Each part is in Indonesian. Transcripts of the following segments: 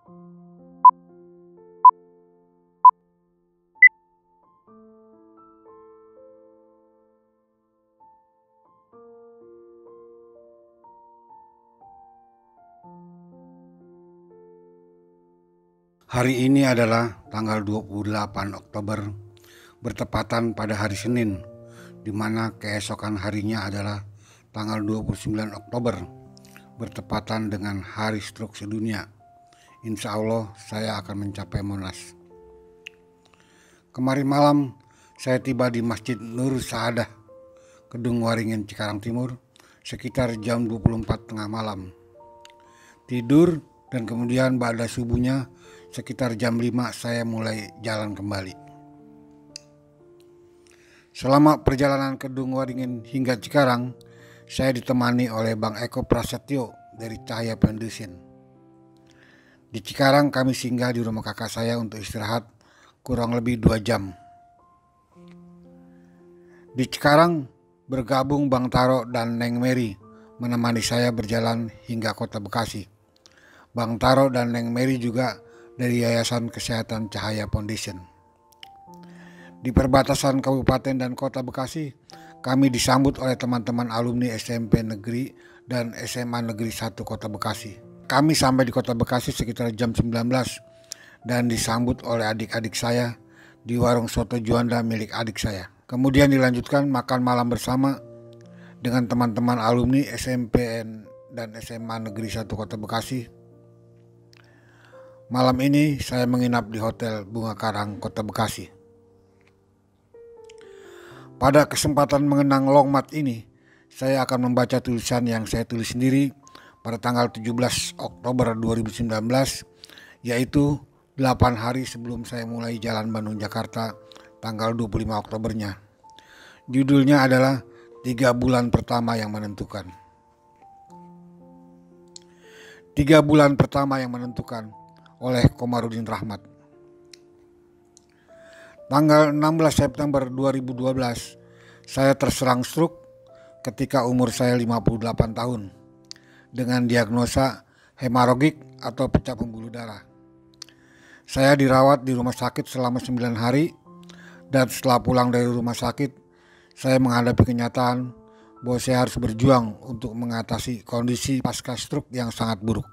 Hari ini adalah tanggal 28 Oktober, bertepatan pada hari Senin, di mana keesokan harinya adalah tanggal 29 Oktober, bertepatan dengan Hari Stroke Sedunia. Insya Allah saya akan mencapai Monas. Kemarin malam saya tiba di Masjid Nur Saadah, Kedung Waringin, Cikarang Timur, sekitar jam 24 tengah malam. Tidur dan kemudian pada subuhnya sekitar jam 5 saya mulai jalan kembali. Selama perjalanan Kedung Waringin hingga Cikarang, saya ditemani oleh Bang Eko Prasetyo dari Cahaya Foundation. Di Cikarang kami singgah di rumah kakak saya untuk istirahat kurang lebih 2 jam. Di Cikarang bergabung Bang Taro dan Neng Mary menemani saya berjalan hingga Kota Bekasi. Bang Taro dan Neng Mary juga dari Yayasan Kesehatan Cahaya Foundation. Di perbatasan Kabupaten dan Kota Bekasi, kami disambut oleh teman-teman alumni SMP Negeri dan SMA Negeri 1 Kota Bekasi. Kami sampai di Kota Bekasi sekitar jam 19 dan disambut oleh adik-adik saya di warung soto Juanda milik adik saya. Kemudian dilanjutkan makan malam bersama dengan teman-teman alumni SMP dan SMA Negeri 1 Kota Bekasi. Malam ini saya menginap di Hotel Bunga Karang, Kota Bekasi. Pada kesempatan mengenang Longmat ini, saya akan membaca tulisan yang saya tulis sendiri pada tanggal 17 Oktober 2019, yaitu 8 hari sebelum saya mulai jalan Bandung Jakarta tanggal 25 Oktobernya. Judulnya adalah 3 bulan pertama yang menentukan. 3 bulan pertama yang menentukan oleh Komarudin Rahmat. Tanggal 16 September 2012, saya terserang stroke ketika umur saya 58 tahun dengan diagnosa hemoragik atau pecah pembuluh darah. Saya dirawat di rumah sakit selama 9 hari dan setelah pulang dari rumah sakit, saya menghadapi kenyataan bahwa saya harus berjuang untuk mengatasi kondisi pasca stroke yang sangat buruk.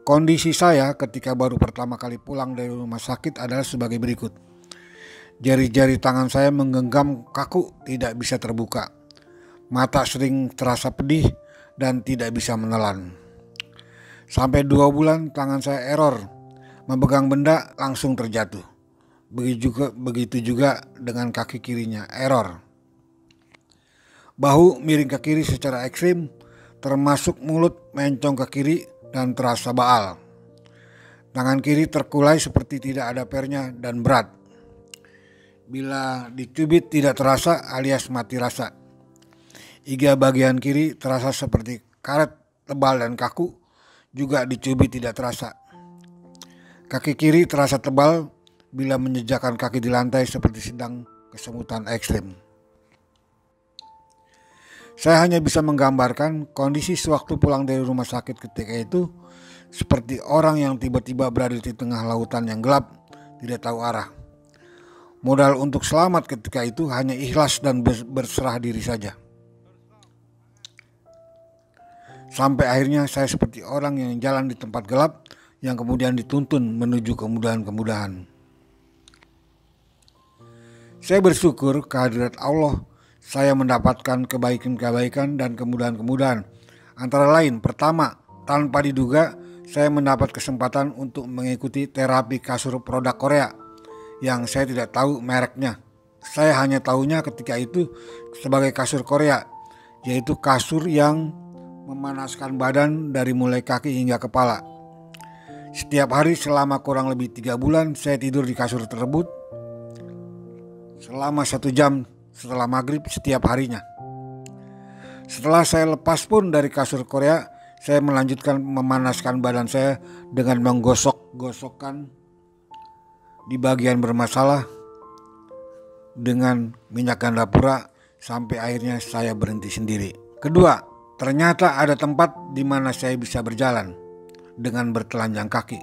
Kondisi saya ketika baru pertama kali pulang dari rumah sakit adalah sebagai berikut. Jari-jari tangan saya menggenggam kaku, tidak bisa terbuka. Mata sering terasa pedih dan tidak bisa menelan. Sampai 2 bulan tangan saya error, memegang benda langsung terjatuh. Begitu juga dengan kaki kirinya, error. Bahu miring ke kiri secara ekstrim, termasuk mulut mencong ke kiri dan terasa baal. Tangan kiri terkulai seperti tidak ada pernya dan berat. Bila dicubit tidak terasa alias mati rasa. Iga bagian kiri terasa seperti karet tebal dan kaku, juga dicubit tidak terasa. Kaki kiri terasa tebal bila menjejakkan kaki di lantai seperti sedang kesemutan ekstrim. Saya hanya bisa menggambarkan kondisi sewaktu pulang dari rumah sakit ketika itu seperti orang yang tiba-tiba berada di tengah lautan yang gelap, tidak tahu arah. Modal untuk selamat ketika itu hanya ikhlas dan berserah diri saja. Sampai akhirnya saya seperti orang yang jalan di tempat gelap yang kemudian dituntun menuju kemudahan-kemudahan. Saya bersyukur kehadirat Allah, saya mendapatkan kebaikan-kebaikan dan kemudahan-kemudahan. Antara lain, pertama, tanpa diduga saya mendapat kesempatan untuk mengikuti terapi kasur produk Korea yang saya tidak tahu mereknya. Saya hanya tahunya ketika itu sebagai kasur Korea, yaitu kasur yang memanaskan badan dari mulai kaki hingga kepala. Setiap hari selama kurang lebih 3 bulan saya tidur di kasur tersebut selama 1 jam setelah maghrib setiap harinya. Setelah saya lepas pun dari kasur Korea, saya melanjutkan memanaskan badan saya dengan menggosok-gosokkan di bagian bermasalah dengan minyak ganda pura sampai akhirnya saya berhenti sendiri. Kedua, ternyata ada tempat di mana saya bisa berjalan dengan bertelanjang kaki.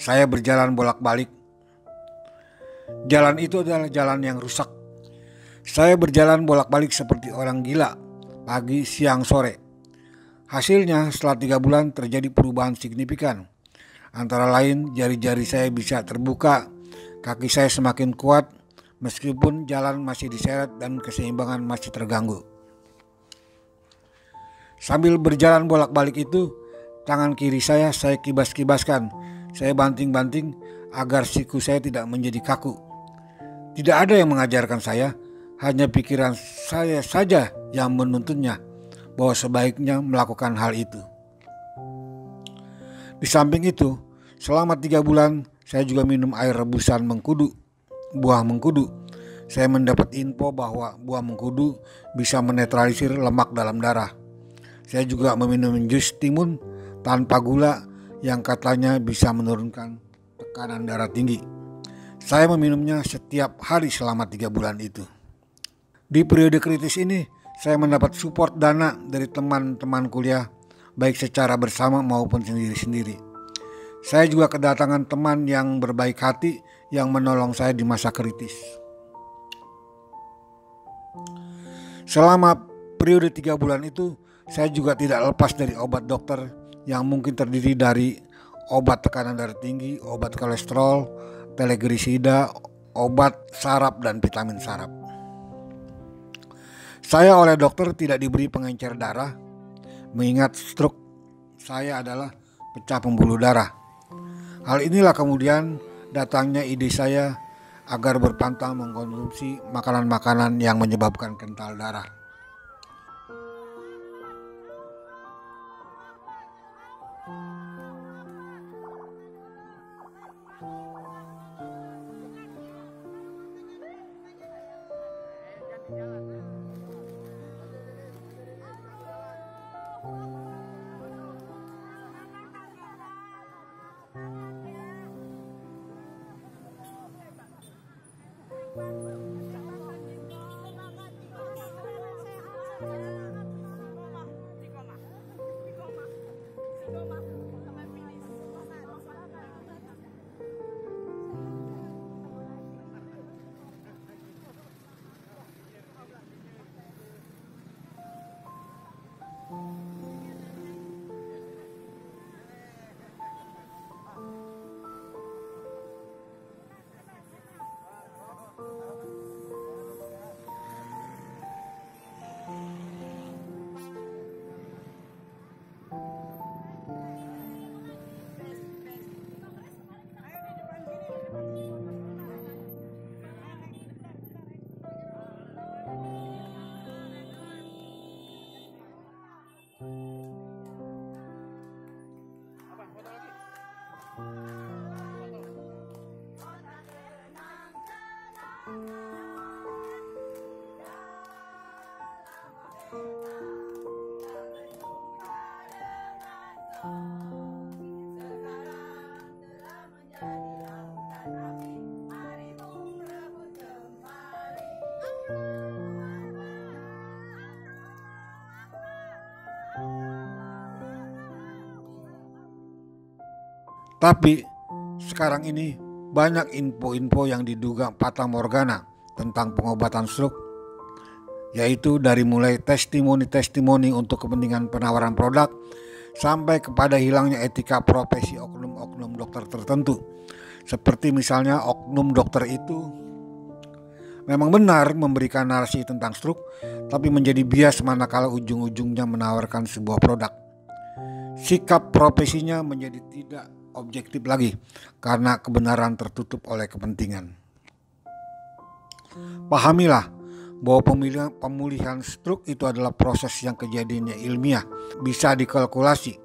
Saya berjalan bolak-balik. Jalan itu adalah jalan yang rusak. Saya berjalan bolak-balik seperti orang gila, pagi, siang, sore. Hasilnya setelah 3 bulan terjadi perubahan signifikan. Antara lain jari-jari saya bisa terbuka, kaki saya semakin kuat, meskipun jalan masih diseret dan keseimbangan masih terganggu. Sambil berjalan bolak-balik itu, tangan kiri saya kibas-kibaskan. Saya banting-banting agar siku saya tidak menjadi kaku. Tidak ada yang mengajarkan saya, hanya pikiran saya saja yang menuntunnya bahwa sebaiknya melakukan hal itu. Di samping itu, selama 3 bulan saya juga minum air rebusan buah mengkudu. Saya mendapat info bahwa buah mengkudu bisa menetralisir lemak dalam darah. Saya juga meminum jus timun tanpa gula yang katanya bisa menurunkan tekanan darah tinggi. Saya meminumnya setiap hari selama 3 bulan itu. Di periode kritis ini, saya mendapat support dana dari teman-teman kuliah, baik secara bersama maupun sendiri-sendiri. Saya juga kedatangan teman yang berbaik hati yang menolong saya di masa kritis. Selama periode 3 bulan itu, saya juga tidak lepas dari obat dokter yang mungkin terdiri dari obat tekanan darah tinggi, obat kolesterol, teleglisida, obat saraf, dan vitamin saraf. Saya oleh dokter tidak diberi pengencer darah, mengingat stroke saya adalah pecah pembuluh darah. Hal inilah kemudian datangnya ide saya agar berpantang mengkonsumsi makanan-makanan yang menyebabkan kental darah. Tapi sekarang ini banyak info-info yang diduga fata morgana tentang pengobatan stroke, yaitu dari mulai testimoni-testimoni untuk kepentingan penawaran produk sampai kepada hilangnya etika profesi oknum-oknum dokter tertentu. Seperti misalnya oknum dokter itu memang benar memberikan narasi tentang stroke, tapi menjadi bias manakala ujung-ujungnya menawarkan sebuah produk. Sikap profesinya menjadi tidak objektif lagi karena kebenaran tertutup oleh kepentingan. Pahamilah bahwa pemulihan stroke itu adalah proses yang kejadiannya ilmiah, bisa dikalkulasi,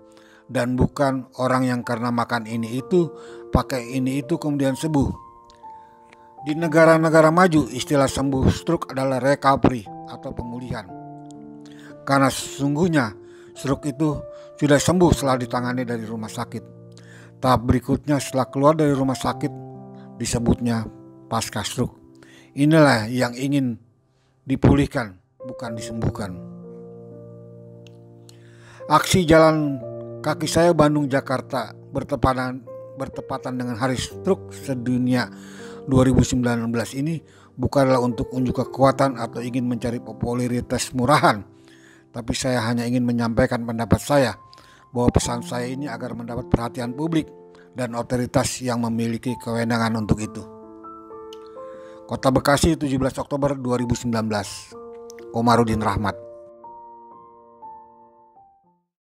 dan bukan orang yang karena makan ini itu, pakai ini itu kemudian sembuh. Di negara-negara maju, istilah sembuh stroke adalah recovery atau pemulihan. Karena sesungguhnya stroke itu sudah sembuh setelah ditangani dari rumah sakit. Tahap berikutnya setelah keluar dari rumah sakit disebutnya pasca stroke. Inilah yang ingin dipulihkan, bukan disembuhkan. Aksi jalan kaki saya Bandung-Jakarta bertepatan bertepatan dengan Hari Stroke Sedunia 2019 ini bukanlah untuk unjuk kekuatan atau ingin mencari popularitas murahan, tapi saya hanya ingin menyampaikan pendapat saya bahwa pesan saya ini agar mendapat perhatian publik dan otoritas yang memiliki kewenangan untuk itu. Kota Bekasi, 17 Oktober 2019. Komarudin Rahmat.